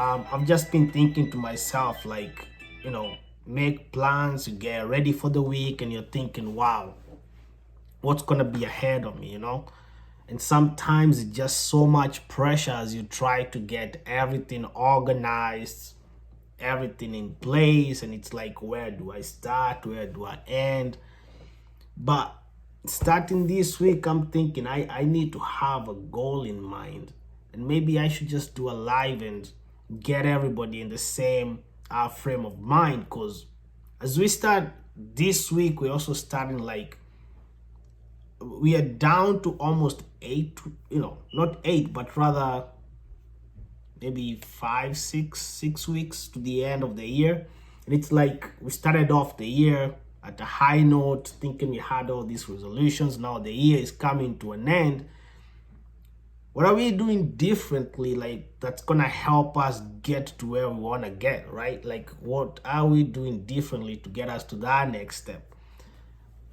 I've just been thinking to myself, like, make plans, you get ready for the week, and you're thinking, wow, what's gonna be ahead of me? And sometimes it's just so much pressure as you try to get everything organized, everything in place, and it's like, where do I start? Where do I end? But starting this week, I'm thinking I need to have a goal in mind. And maybe I should just do a live and get everybody in the same frame of mind. Because as we start this week, we're also starting like, we are down to almost eight, not eight, but rather maybe 5, 6 weeks to the end of the year. And it's like we started off the year at a high note, thinking we had all these resolutions. Now the year is coming to an end. What are we doing differently, like, that's gonna help us get to where we want to get, right? Like, what are we doing differently to get us to that next step?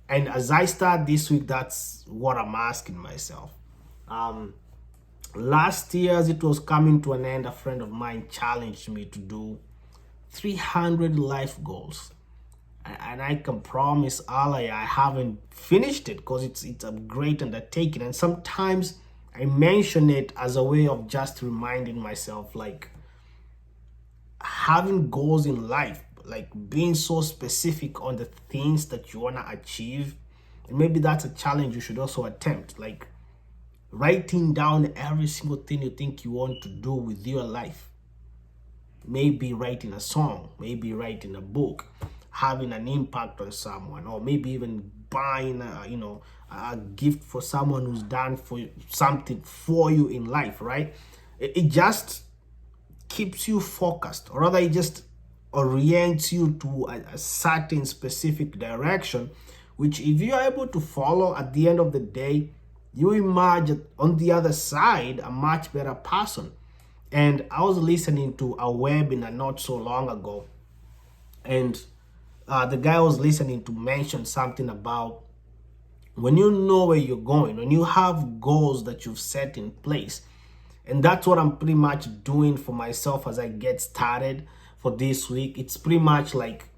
And as I start this week, that's what I'm asking myself. Last year, as it was coming to an end, a friend of mine challenged me to do 300 life goals. And I can promise Allah, I haven't finished it because it's a great undertaking. And sometimes I mention it as a way of just reminding myself, like, having goals in life, like being so specific on the things that you want to achieve. And maybe that's a challenge you should also attempt, like writing down every single thing you think you want to do with your life. Maybe writing a song, maybe writing a book, having an impact on someone, or maybe even buying a gift for someone who's done for something for you in life, right? It just keeps you focused, or rather it just orients you to a certain specific direction, which if you are able to follow, at the end of the day, you emerge on the other side a much better person. And I was listening to a webinar not so long ago, and the guy I was listening to mentioned something about when you know where you're going, when you have goals that you've set in place. And that's what I'm pretty much doing for myself as I get started for this week. It's pretty much like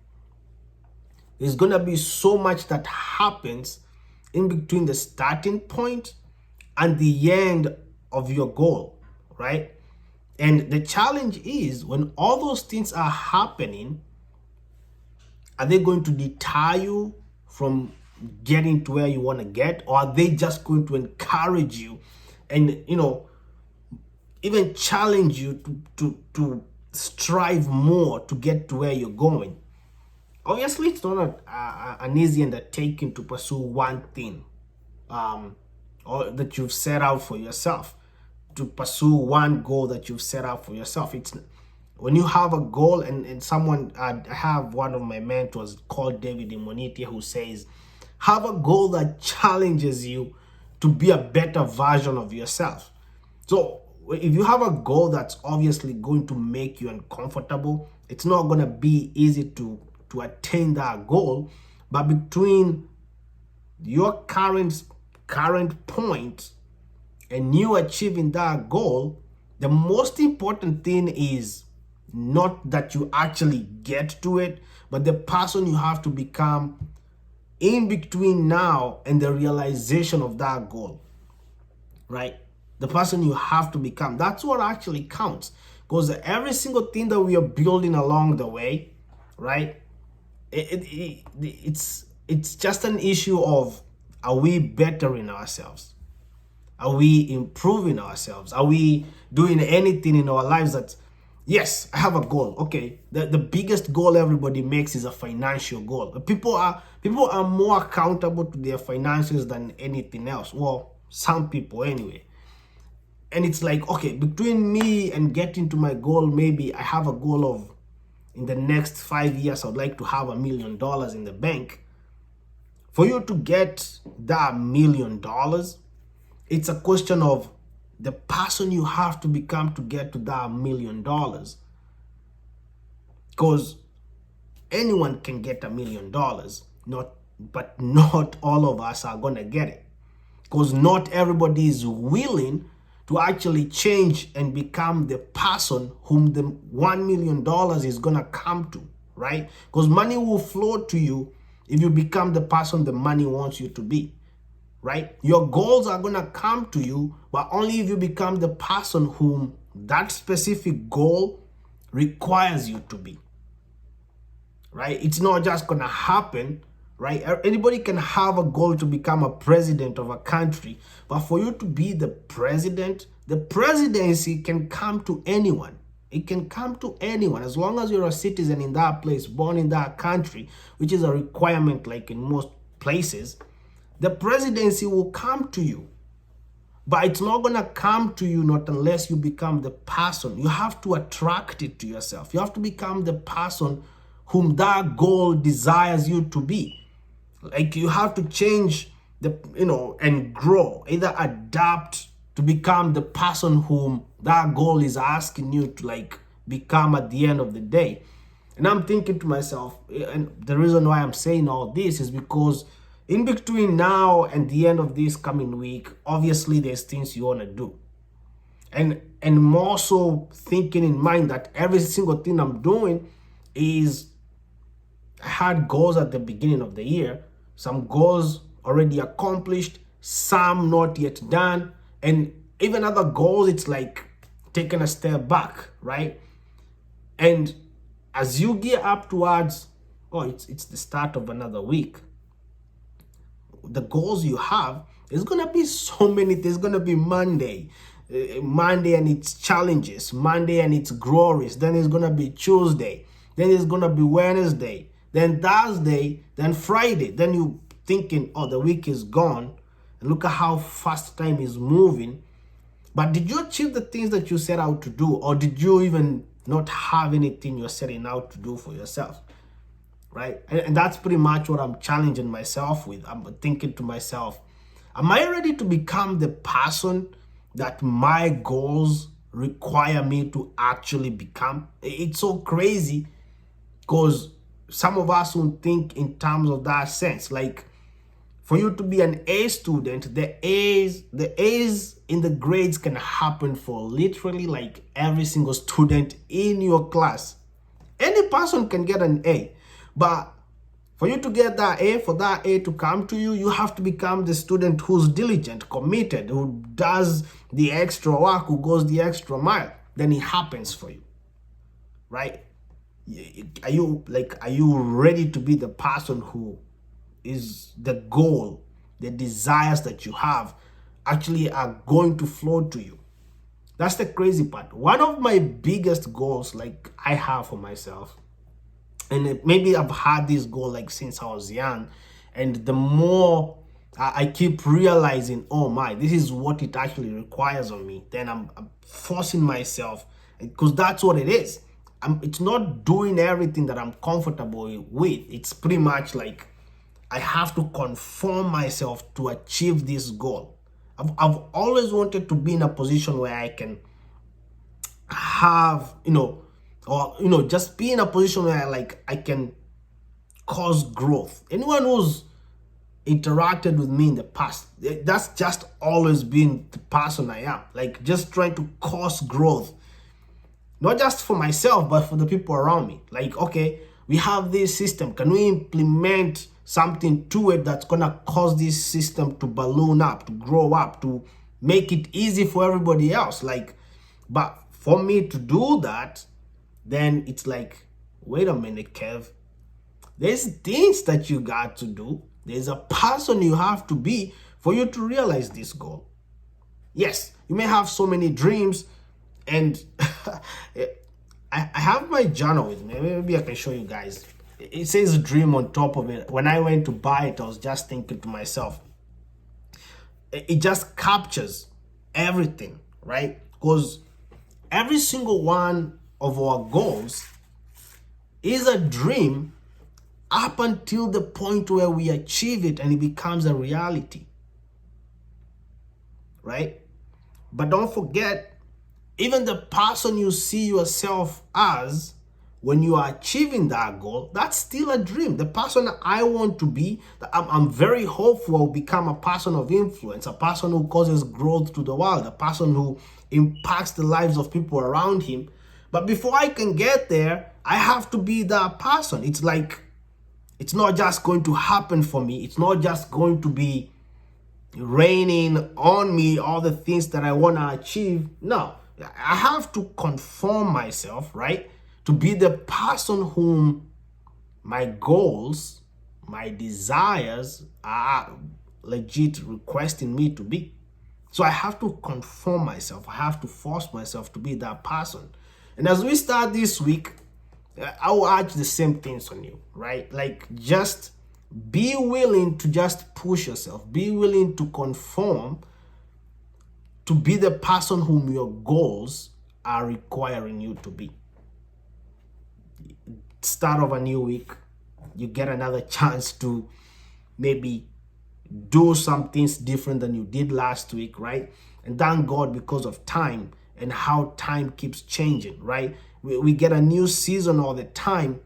there's going to be so much that happens in between the starting point and the end of your goal, right? And the challenge is, when all those things are happening, are they going to deter you from getting to where you want to get, or are they just going to encourage you and even challenge you to strive more to get to where you're going? Obviously, it's not an easy undertaking to pursue one thing or that you've set out for yourself, to pursue one goal that you've set out for yourself. It's when you have a goal, and someone, I have one of my mentors called David Imonite, who says, have a goal that challenges you to be a better version of yourself. So if you have a goal that's obviously going to make you uncomfortable, it's not going to be easy to attain that goal. But between your current point and you achieving that goal, the most important thing is not that you actually get to it, but the person you have to become in between now and the realization of that goal, right? The person you have to become, that's what actually counts. Because every single thing that we are building along the way, right, it's just an issue of, are we bettering ourselves? Are we improving ourselves? Are we doing anything in our lives that, yes, I have a goal. Okay, the biggest goal everybody makes is a financial goal. People are more accountable to their finances than anything else. Well, some people anyway. And it's like, okay, between me and getting to my goal, maybe I have a goal of, in the next 5 years, I'd like to have $1 million in the bank. For you to get that $1 million, it's a question of the person you have to become to get to that $1 million. Because anyone can get $1 million, but not all of us are gonna get it. Because not everybody is willing to actually change and become the person whom the $1 million is going to come to, right? Because money will flow to you if you become the person the money wants you to be, right? Your goals are going to come to you, but only if you become the person whom that specific goal requires you to be, right? It's not just going to happen, right? Anybody can have a goal to become a president of a country, but for you to be the president, the presidency can come to anyone. It can come to anyone as long as you're a citizen in that place, born in that country, which is a requirement like in most places. The presidency will come to you, but it's not going to come to you not unless you become the person. You have to attract it to yourself. You have to become the person whom that goal desires you to be. Like you have to change and grow, either adapt to become the person whom that goal is asking you to like become at the end of the day. And I'm thinking to myself, and the reason why I'm saying all this is because in between now and the end of this coming week, obviously there's things you want to do. And more so thinking in mind that every single thing I'm doing is, I had goals at the beginning of the year, some goals already accomplished, some not yet done, and even other goals, it's like taking a step back, right? And as you gear up towards, it's the start of another week, the goals you have, there's going to be so many. There's going to be Monday and its challenges, Monday and its glories. Then it's going to be Tuesday. Then it's going to be Wednesday. Then Thursday, then Friday. Then you thinking, the week is gone. And look at how fast time is moving. But did you achieve the things that you set out to do? Or did you even not have anything you're setting out to do for yourself? Right? And that's pretty much what I'm challenging myself with. I'm thinking to myself, am I ready to become the person that my goals require me to actually become? It's so crazy because some of us won't think in terms of that sense. Like for you to be an A student, the A's in the grades can happen for literally like every single student in your class. Any person can get an A, but for you to get that A, for that A to come to you, you have to become the student who's diligent, committed, who does the extra work, who goes the extra mile. Then it happens for you, right? Are you ready to be the person who is the goal, the desires that you have actually are going to flow to you? That's the crazy part. One of my biggest goals like I have for myself, and maybe I've had this goal like since I was young, and the more I keep realizing, this is what it actually requires of me, then I'm forcing myself, because that's what it is. It's not doing everything that I'm comfortable with. It's pretty much like I have to conform myself to achieve this goal. I've always wanted to be in a position where I can have, just be in a position where I can cause growth. Anyone who's interacted with me in the past, that's just always been the person I am. Like just trying to cause growth. Not just for myself, but for the people around me. Like, okay, we have this system. Can we implement something to it that's going to cause this system to balloon up, to grow up, to make it easy for everybody else? But for me to do that, then it's like, wait a minute, Kev. There's things that you got to do. There's a person you have to be for you to realize this goal. Yes, you may have so many dreams, and I have my journal with me. Maybe I can show you guys. It says dream on top of it. When I went to buy it, I was just thinking to myself, it just captures everything, right? Because every single one of our goals is a dream up until the point where we achieve it and it becomes a reality, right? But don't forget, even the person you see yourself as, when you are achieving that goal, that's still a dream. The person that I want to be, I'm very hopeful I'll become a person of influence, a person who causes growth to the world, a person who impacts the lives of people around him. But before I can get there, I have to be that person. It's like, it's not just going to happen for me. It's not just going to be raining on me all the things that I want to achieve. No, I have to conform myself, right, to be the person whom my goals, my desires are legit requesting me to be. So I have to conform myself. I have to force myself to be that person. And as we start this week, I will urge the same things on you, right? Like, just be willing to just push yourself. Be willing to conform to be the person whom your goals are requiring you to be. Start of a new week, you get another chance to maybe do some things different than you did last week, right? And thank God because of time and how time keeps changing, right? We get a new season all the time,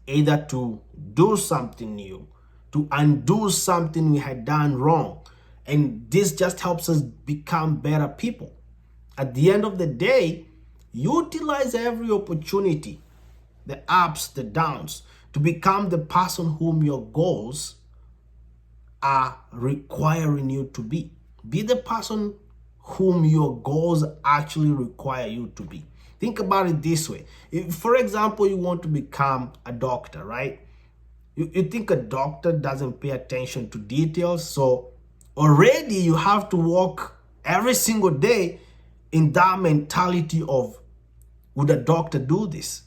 either to do something new, to undo something we had done wrong. And this just helps us become better people. At the end of the day, utilize every opportunity, the ups, the downs, to become the person whom your goals are requiring you to be. Be the person whom your goals actually require you to be. Think about it this way. If, for example, you want to become a doctor, right? You think a doctor doesn't pay attention to details, so already you have to walk every single day in that mentality of, would a doctor do this?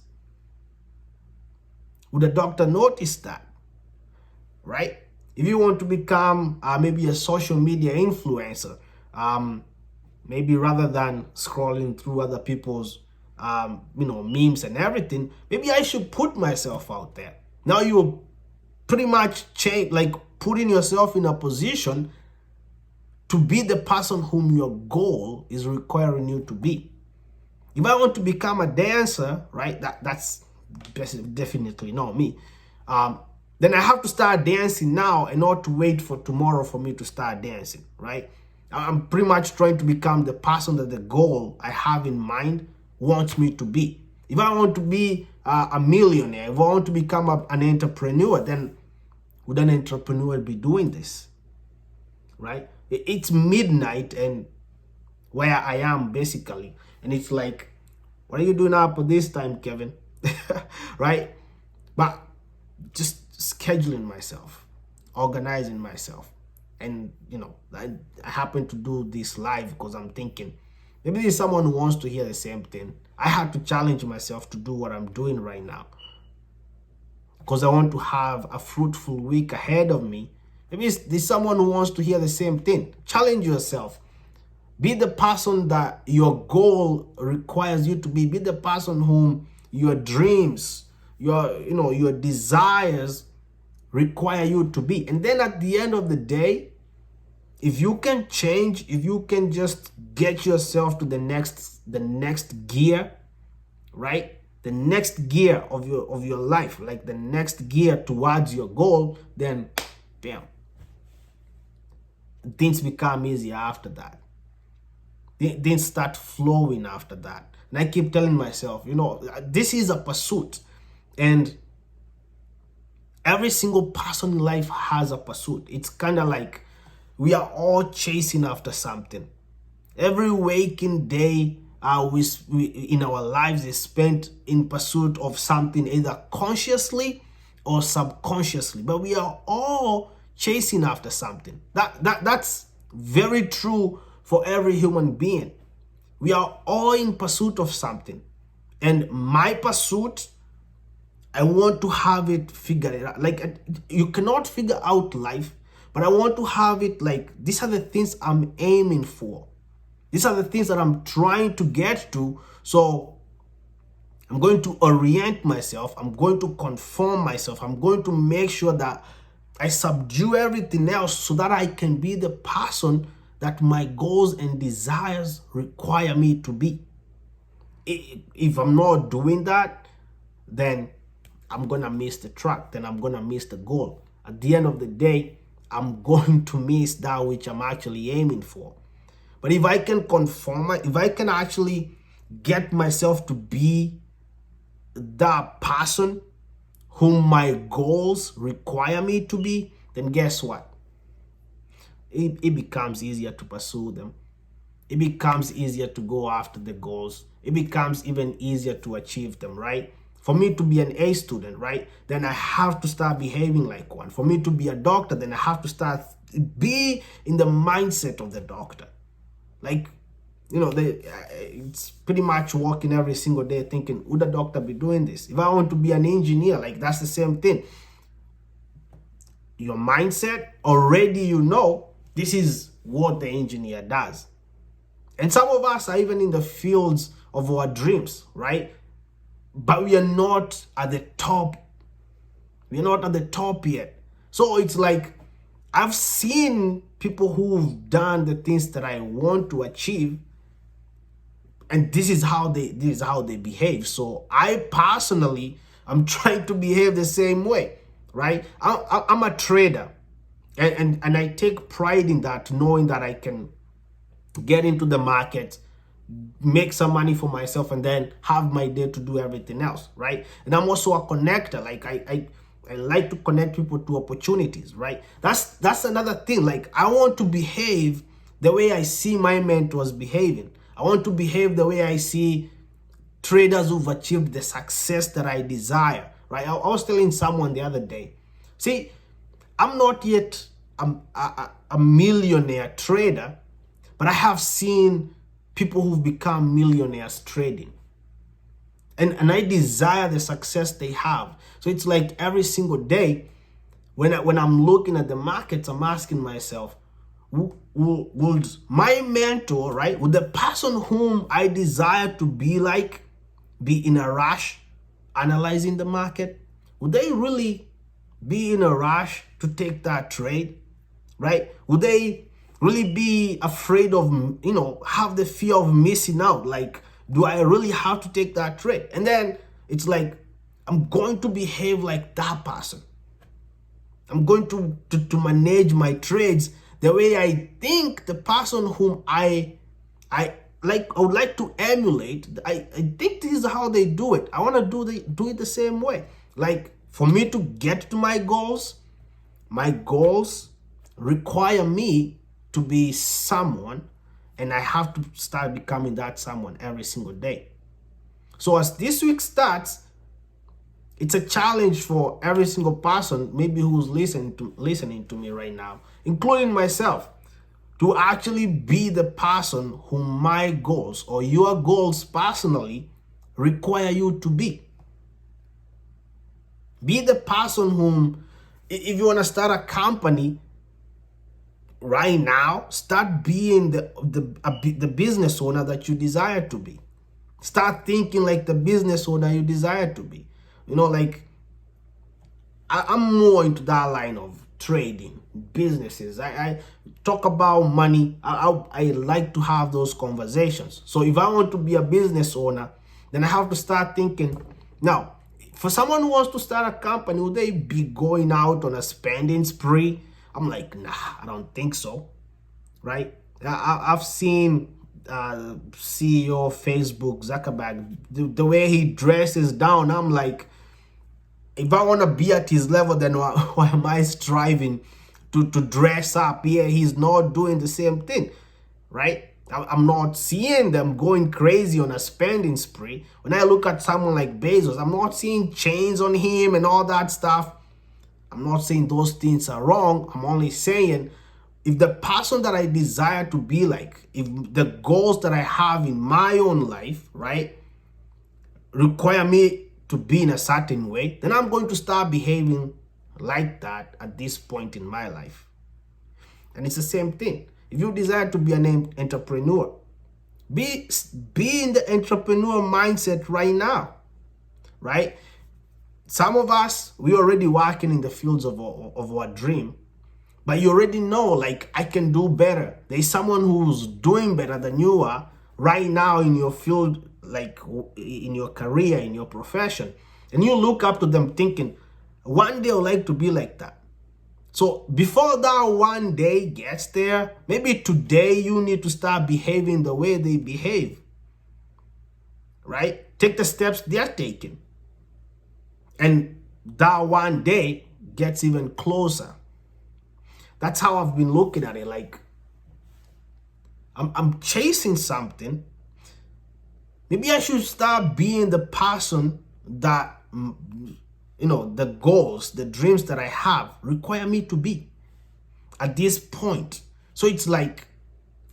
Would a doctor notice that? Right? If you want to become maybe a social media influencer, maybe rather than scrolling through other people's memes and everything, maybe I should put myself out there. Now you're pretty much putting yourself in a position to be the person whom your goal is requiring you to be. If I want to become a dancer, right, that's definitely not me. Then I have to start dancing now and not to wait for tomorrow for me to start dancing, right? I'm pretty much trying to become the person that the goal I have in mind wants me to be. If I want to be a millionaire, if I want to become an entrepreneur, then would an entrepreneur be doing this, right? It's midnight and where I am basically, and it's like, what are you doing up at this time, Kevin? Right? But just scheduling myself, organizing myself. And, I happen to do this live because I'm thinking, maybe there's someone who wants to hear the same thing. I had to challenge myself to do what I'm doing right now because I want to have a fruitful week ahead of me. Maybe there's someone who wants to hear the same thing. Challenge yourself. Be the person that your goal requires you to be. Be the person whom your dreams, your desires require you to be. And then at the end of the day, if you can change, if you can just get yourself to the next gear, right? The next gear of your life, like the next gear towards your goal, then bam, things become easier after that. Things start flowing after that. And I keep telling myself, this is a pursuit. And every single person in life has a pursuit. It's kind of like we are all chasing after something. Every waking day we in our lives is spent in pursuit of something, either consciously or subconsciously. But we are all chasing after something. That's very true for every human being. We are all in pursuit of something. And my pursuit, I want to have it figured out. Like, you cannot figure out life, but I want to have it like, these are the things I'm aiming for. These are the things that I'm trying to get to. So I'm going to orient myself. I'm going to conform myself. I'm going to make sure that I subdue everything else so that I can be the person that my goals and desires require me to be. If I'm not doing that, then I'm gonna miss the track, then I'm gonna miss the goal. At the end of the day, I'm going to miss that which I'm actually aiming for. But if I can conform, if I can actually get myself to be that person whom my goals require me to be, then guess what? It becomes easier to pursue them. It becomes easier to go after the goals. It becomes even easier to achieve them, right? For me to be an A student, right, then I have to start behaving like one. For me to be a doctor, then I have to start be in the mindset of the doctor. Like, it's pretty much walking every single day thinking, would the doctor be doing this? If I want to be an engineer, like that's the same thing. Your mindset, already this is what the engineer does. And some of us are even in the fields of our dreams, right? But we are not at the top. We're not at the top yet. So it's like, I've seen people who've done the things that I want to achieve, and this is how they behave. So I personally, I'm trying to behave the same way, right? I'm a trader, and I take pride in that, knowing that I can get into the market, make some money for myself, and then have my day to do everything else, right? And I'm also a connector. Like I like to connect people to opportunities, right? That's another thing. Like, I want to behave the way I see my mentors behaving. I want to behave the way I see traders who've achieved the success that I desire, right? I was telling someone the other day, see, I'm not yet a millionaire trader, but I have seen people who've become millionaires trading. And I desire the success they have. So it's like every single day when I'm looking at the markets, I'm asking myself, would my mentor, right, would the person whom I desire to be like be in a rush analyzing the market? Would they really be in a rush to take that trade, right? Would they really be afraid of, have the fear of missing out? Like, do I really have to take that trade? And then it's like, I'm going to behave like that person. I'm going to manage my trades the way I think the person whom I would like to emulate. I think this is how they do it. I want to do it the same way. Like, for me to get to my goals require me to be someone, and I have to start becoming that someone every single day. So as this week starts, it's a challenge for every single person, maybe who's listening to me right now, including myself, to actually be the person whom my goals or your goals personally require you to be. Be the person whom, if you want to start a company right now, start being the business owner that you desire to be. Start thinking like the business owner you desire to be. Like, I'm more into that line of trading, businesses. I talk about money. I like to have those conversations. So if I want to be a business owner, then I have to start thinking. Now, for someone who wants to start a company, would they be going out on a spending spree? I'm like, nah, I don't think so, right? I've seen CEO of Facebook, Zuckerberg, the way he dresses down. I'm like, if I want to be at his level, then why am I striving to dress up? Yeah, he's not doing the same thing, right? I'm not seeing them going crazy on a spending spree. When I look at someone like Bezos, I'm not seeing chains on him and all that stuff. I'm not saying those things are wrong. I'm only saying, if the person that I desire to be like, if the goals that I have in my own life, right, require me to be in a certain way, then I'm going to start behaving like that at this point in my life. And it's the same thing. If you desire to be an entrepreneur, be in the entrepreneur mindset right now, right? Some of us, we already working in the fields of our dream, but you already know, like, I can do better. There's someone who's doing better than you are right now in your field, like in your career, in your profession, and you look up to them thinking, one day I'd like to be like that. So before that one day gets there, maybe today you need to start behaving the way they behave, right? Take the steps they're taking. And that one day gets even closer. That's how I've been looking at it. Like, I'm chasing something. Maybe I should start being the person that, the goals, the dreams that I have require me to be at this point. So it's like,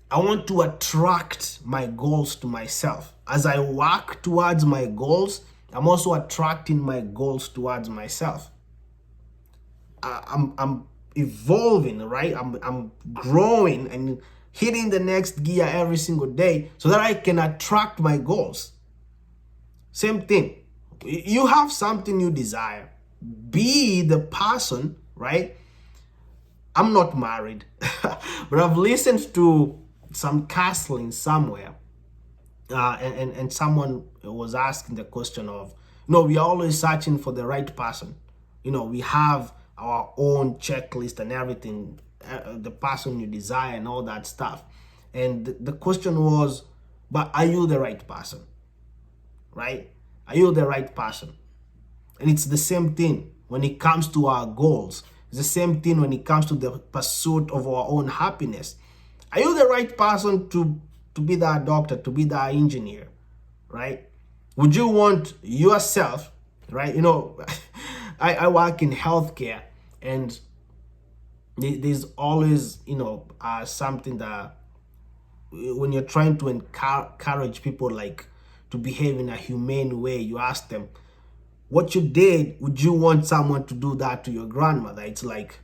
I want to attract my goals to myself. As I work towards my goals, I'm also attracting my goals towards myself. I'm evolving, right? I'm growing and hitting the next gear every single day so that I can attract my goals. Same thing. You have something you desire. Be the person, right? I'm not married, but I've listened to some counseling somewhere, and someone was asking the question of, we are always searching for the right person. We have our own checklist and everything, the person you desire and all that stuff. And the question was, but are you the right person? Right? Are you the right person? And it's the same thing when it comes to our goals. It's the same thing when it comes to the pursuit of our own happiness. Are you the right person to be that doctor, to be that engineer, right? Would you want yourself, right? I work in healthcare, and there's always, something that when you're trying to encourage people like to behave in a humane way, you ask them, what you did, would you want someone to do that to your grandmother? It's like,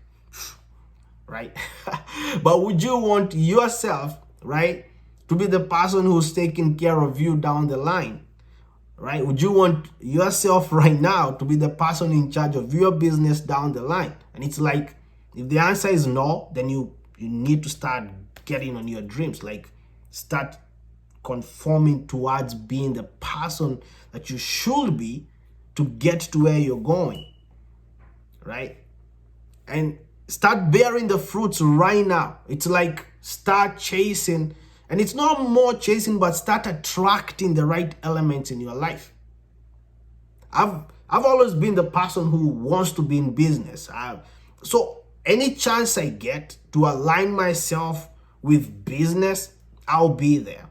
right? But would you want yourself, right, to be the person who's taking care of you down the line, right? Would you want yourself right now to be the person in charge of your business down the line? And it's like, if the answer is no, then you need to start getting on your dreams, like start conforming towards being the person that you should be to get to where you're going, right? And start bearing the fruits right now. It's like start chasing, and it's not more chasing, but start attracting the right elements in your life. I've always been the person who wants to be in business. So any chance I get to align myself with business, I'll be there.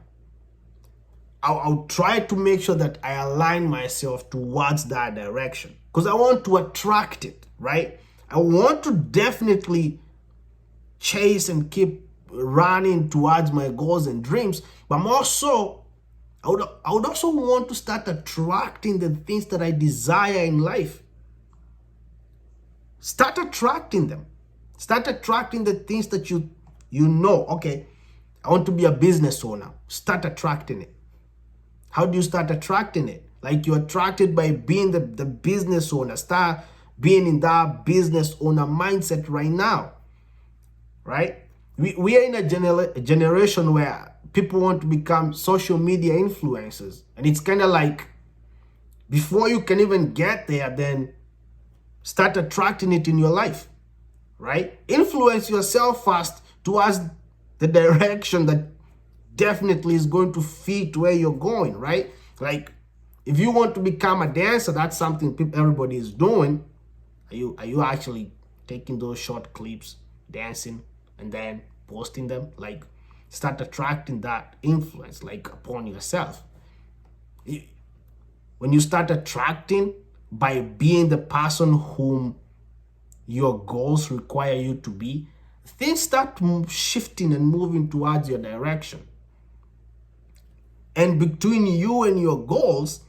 I'll try to make sure that I align myself towards that direction because I want to attract it, right? I want to definitely chase and keep running towards my goals and dreams, but I would also want to start attracting the things that I desire in life. Start attracting them. Start attracting the things that you know. Okay, I want to be a business owner. Start attracting it. How do you start attracting it? Like you're attracted by being the business owner. Start being in that business owner mindset right now, right? We are in a generation where people want to become social media influencers. And it's kind of like, before you can even get there, then start attracting it in your life, right? Influence yourself first towards the direction that definitely is going to fit where you're going, right? Like if you want to become a dancer, that's something everybody is doing. Are you actually taking those short clips, dancing, and then posting them? Like start attracting that influence like upon yourself. When you start attracting by being the person whom your goals require you to be, things start shifting and moving towards your direction. And between you and your goals,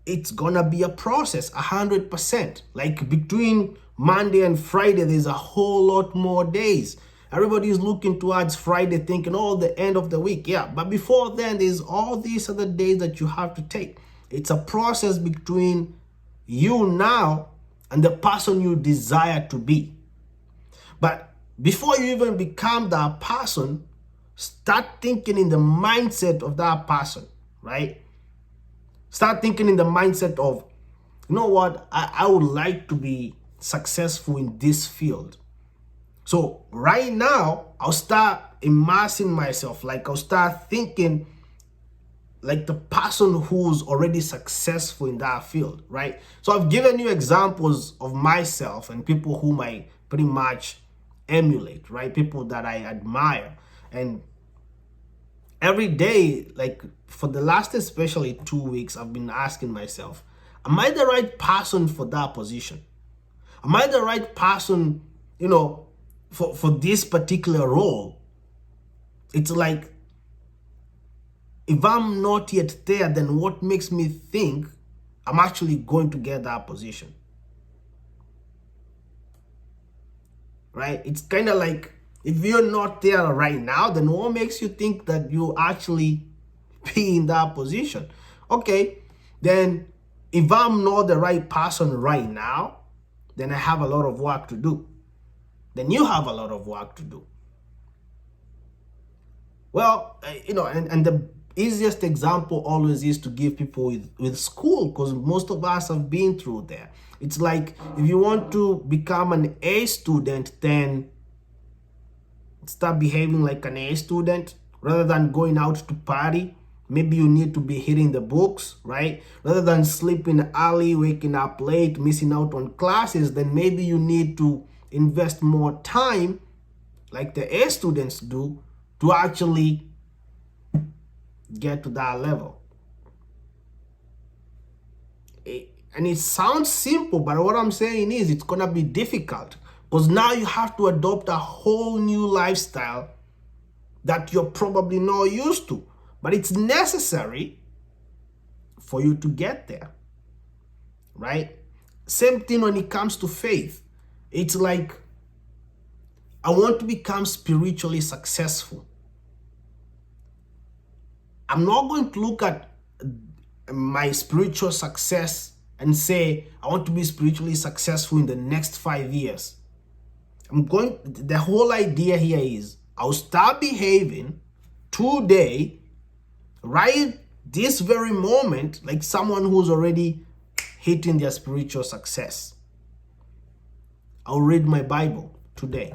it's gonna be a process, 100%. Like between Monday and Friday, there's a whole lot more days. Everybody is looking towards Friday thinking, oh, the end of the week. Yeah, but before then, there's all these other days that you have to take. It's a process between you now and the person you desire to be. But before you even become that person, start thinking in the mindset of that person, right? Start thinking in the mindset of, you know what, I would like to be successful in this field. So right now, I'll start immersing myself. Like, I'll start thinking like the person who's already successful in that field, right? So I've given you examples of myself and people whom I pretty much emulate, right? People that I admire. And every day, like for the last especially 2 weeks, I've been asking myself, am I the right person for that position? Am I the right person, for this particular role? It's like, if I'm not yet there, then what makes me think I'm actually going to get that position? Right? It's kind of like, if you're not there right now, then what makes you think that you actually be in that position? Okay, then if I'm not the right person right now, then I have a lot of work to do. Then you have a lot of work to do. Well, and the easiest example always is to give people with school, because most of us have been through there. It's like, if you want to become an A student, then start behaving like an A student rather than going out to party. Maybe you need to be hitting the books, right? Rather than sleeping early, waking up late, missing out on classes, then maybe you need to invest more time, like the A students do, to actually get to that level. And it sounds simple, but what I'm saying is it's going to be difficult, because now you have to adopt a whole new lifestyle that you're probably not used to. But it's necessary for you to get there, right? Same thing when it comes to faith. It's like, I want to become spiritually successful. I'm not going to look at my spiritual success and say, I want to be spiritually successful in the next 5 years. The whole idea here is, I'll start behaving today, right this very moment, like someone who's already hitting their spiritual success. I'll read my Bible today.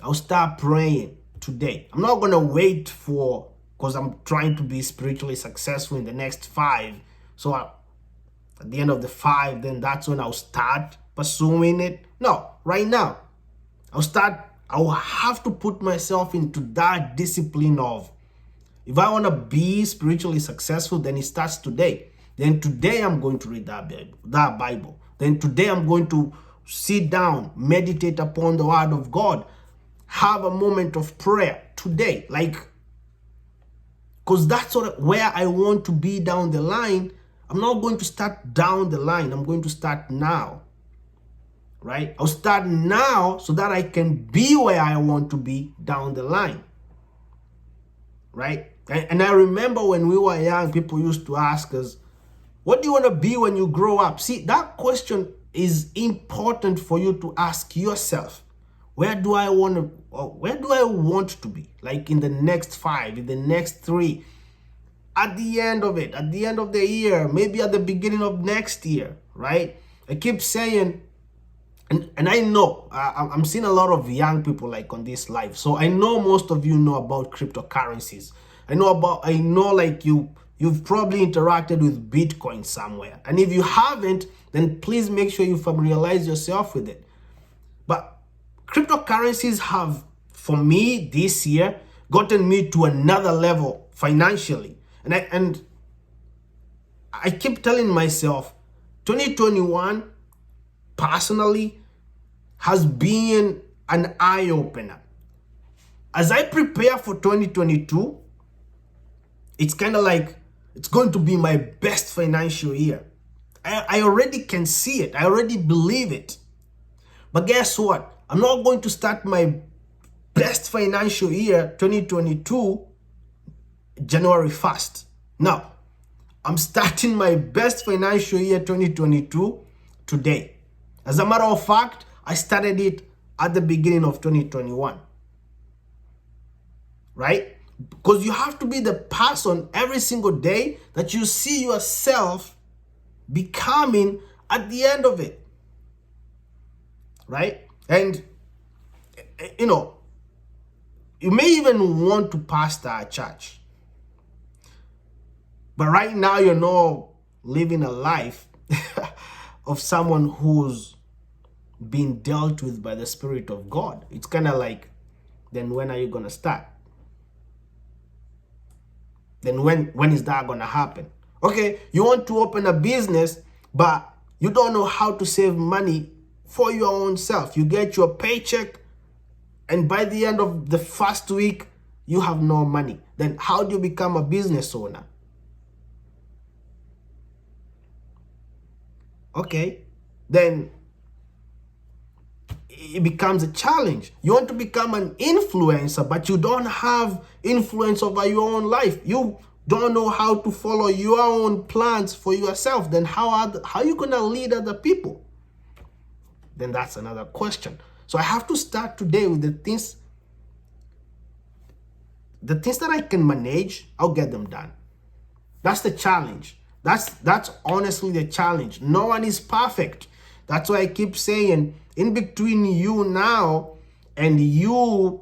I'll start praying today. I'm not going to wait because I'm trying to be spiritually successful in the next 5. So at the end of the 5, then that's when I'll start pursuing it. No, right now, I'll have to put myself into that discipline of, if I want to be spiritually successful, then it starts today. Then today I'm going to read that Bible. Then today I'm going to sit down, meditate upon the word of God, have a moment of prayer today. Because that's where I want to be down the line. I'm not going to start down the line. I'm going to start now. Right? I'll start now so that I can be where I want to be down the line. Right? And I remember when we were young, people used to ask us, what do you want to be when you grow up? See, that question is important for you to ask yourself. Where do I want to be? Like in the next 5, in the next 3, at the end of it, at the end of the year, maybe at the beginning of next year, right? I keep saying, and I know, I'm seeing a lot of young people like on this live. So I know most of you know about cryptocurrencies. I know like you've probably interacted with Bitcoin somewhere. And if you haven't, then please make sure you familiarize yourself with it. But cryptocurrencies have, for me this year, gotten me to another level financially. And I keep telling myself, 2021 personally has been an eye-opener. As I prepare for 2022, it's kind of like it's going to be my best financial year. I already can see it. I already believe it. But guess what? I'm not going to start my best financial year 2022 January 1st. No, I'm starting my best financial year 2022 today. As a matter of fact, I started it at the beginning of 2021. Right? Because you have to be the person every single day that you see yourself becoming at the end of it. Right? And, you know, you may even want to pastor a church. But right now, you're not living a life of someone who's being dealt with by the Spirit of God. It's kind of like, then when are you going to start? Then when is that going to happen? Okay, you want to open a business, but you don't know how to save money for your own self. You get your paycheck, and by the end of the first week, you have no money. Then how do you become a business owner? Okay, then it becomes a challenge. You want to become an influencer, but you don't have influence over your own life. You don't know how to follow your own plans for yourself. Then how are you going to lead other people? Then that's another question. So I have to start today with the things that I can manage. I'll get them done. That's the challenge. That's honestly the challenge. No one is perfect. That's why I keep saying, in between you now and you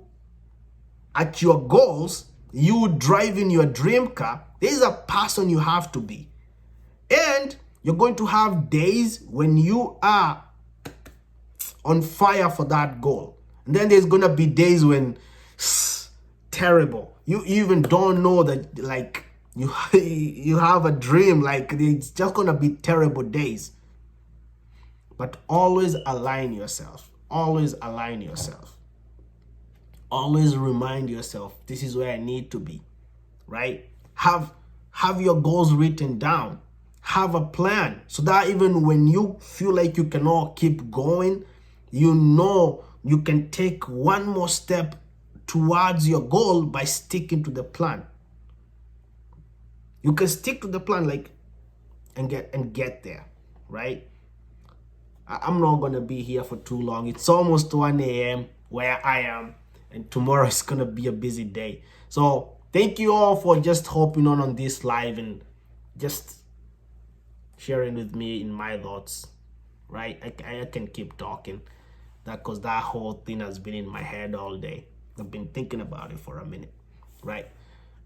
at your goals, you driving your dream car, there's a person you have to be. And you're going to have days when you are on fire for that goal. And then there's going to be days when terrible. You even don't know that, like, you have a dream, like it's just going to be terrible days. But always align yourself. Always align yourself. Always remind yourself, this is where I need to be, right? Have your goals written down. Have a plan so that even when you feel like you cannot keep going, you know you can take one more step towards your goal by sticking to the plan. You can stick to the plan, like, and get there, right? I'm not going to be here for too long. It's almost 1 a.m. where I am, and tomorrow is going to be a busy day. So thank you all for just hopping on this live and just sharing with me in my thoughts, right? I can keep talking because that whole thing has been in my head all day. I've been thinking about it for a minute, right?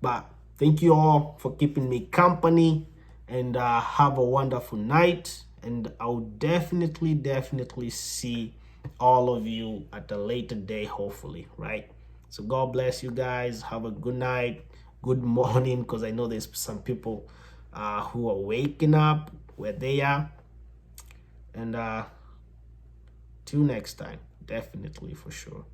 But thank you all for keeping me company, and have a wonderful night. And I'll definitely see all of you at a later day, hopefully, right? So God bless you guys. Have a good night, good morning, because I know there's some people who are waking up where they are. And till next time, definitely, for sure.